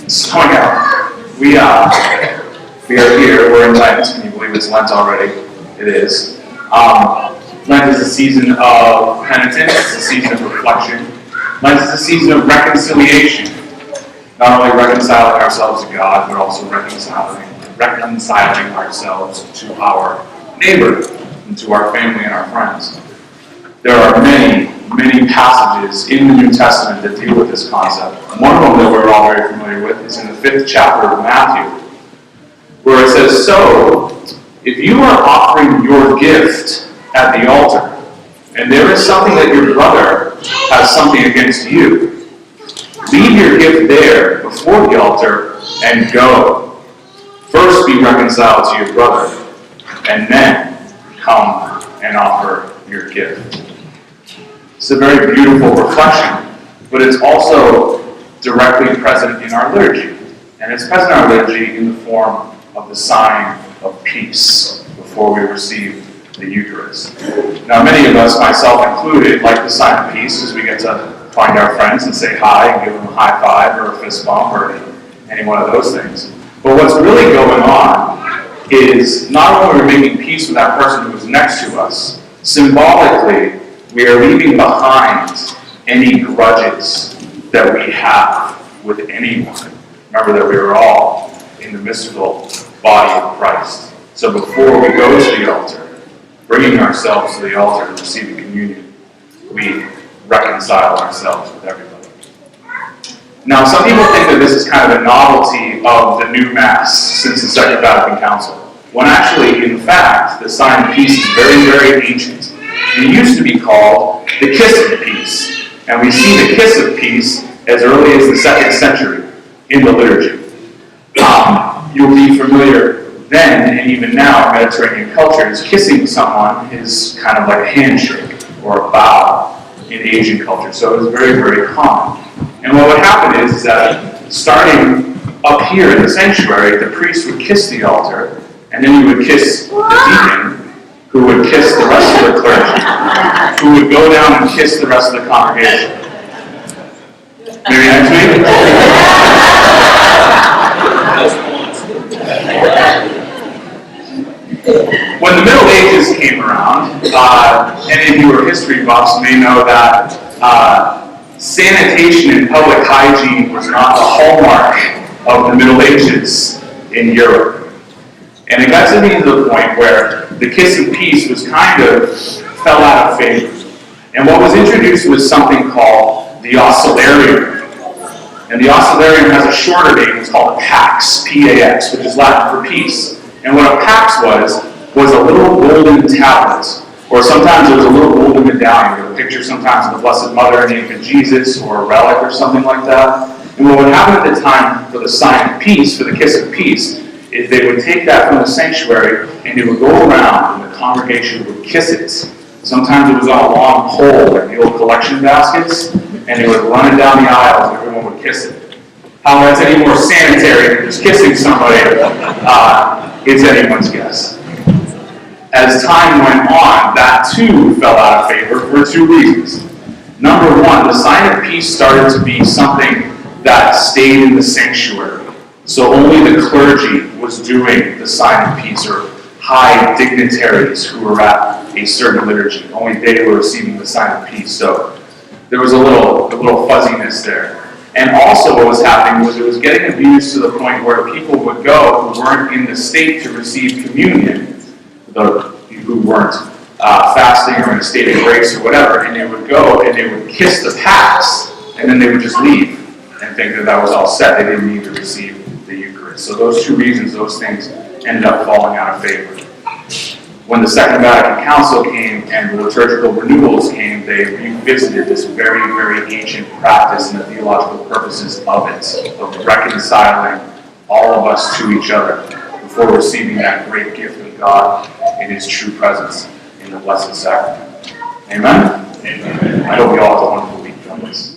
snowing out. We are here. We're in Lent. Can you believe it's Lent already? It is. Lent is a season of penitence. It's a season of reflection. Lent is a season of reconciliation. Not only reconciling ourselves to God, but also reconciling ourselves to our neighbor and to our family and our friends. There are many passages in the New Testament that deal with this concept. One of them that we're all very familiar with is in the 5th chapter of Matthew, where it says, "So, if you are offering your gift at the altar, and there is something that your brother has something against you, leave your gift there before the altar and go. First be reconciled to your brother, and then come and offer your gift." It's a very beautiful reflection, but it's also directly present in our liturgy. And it's present in our liturgy in the form of the sign of peace before we receive the Eucharist. Now, many of us, myself included, like the sign of peace because we get to find our friends and say hi and give them a high five or a fist bump or any one of those things. But what's really going on is not only are we making peace with that person who is next to us, symbolically, we are leaving behind any grudges that we have with anyone. Remember that we are all in the mystical body of Christ. So before we go to the altar, bringing ourselves to the altar to receive the communion, we reconcile ourselves with everybody. Now, some people think that this is kind of a novelty of the new Mass since the Second Vatican Council, when actually, in fact, the sign of peace is very, very ancient. It used to be called the kiss of peace, and we see the kiss of peace as early as the 2nd century in the liturgy. You'll be familiar then, and even now, in Mediterranean cultures, kissing someone is kind of like a handshake or a bow in Asian culture, so it was very, very common. And what would happen is that starting up here in the sanctuary, the priest would kiss the altar, and then he would kiss the deacon, who would kiss the rest of the clergy, who would go down and kiss the rest of the congregation. Maybe next week? When the Middle Ages came around, any of you who are history buffs may know that sanitation and public hygiene was not the hallmark of the Middle Ages in Europe. And it got to be to the point where the kiss of peace was kind of fell out of favor. And what was introduced was something called the oscillarium. And the oscillarium has a shorter name. It's called a pax, P-A-X, which is Latin for peace. And what a pax was a little golden tablet, or sometimes it was a little golden medallion with a picture sometimes of the Blessed Mother and the Infant Jesus, or a relic or something like that. And what would happen at the time for the sign of peace, for the kiss of peace, is they would take that from the sanctuary and it would go around and the congregation would kiss it. Sometimes it was on a long pole, like the old collection baskets, and they would run it down the aisles and everyone would kiss it. How that's any more sanitary than just kissing somebody is anyone's guess. As time went on, that too fell out of favor for two reasons. Number one, the sign of peace started to be something that stayed in the sanctuary. So only the clergy was doing the sign of peace, or high dignitaries who were at a certain liturgy. Only they were receiving the sign of peace. So there was a little fuzziness there. And also what was happening was it was getting abused to the point where people would go who weren't in the state to receive communion, who weren't fasting or in a state of grace or whatever, and they would go and they would kiss the pax, and then they would just leave and think that was all set. They didn't need to receive the Eucharist. So those two reasons, those things ended up falling out of favor. When the Second Vatican Council came and the liturgical renewals came, they revisited this very, very ancient practice and the theological purposes of it, of reconciling all of us to each other before receiving that great gift of God in His true presence in the Blessed Sacrament. Amen? Amen. I hope you all have a wonderful week from this.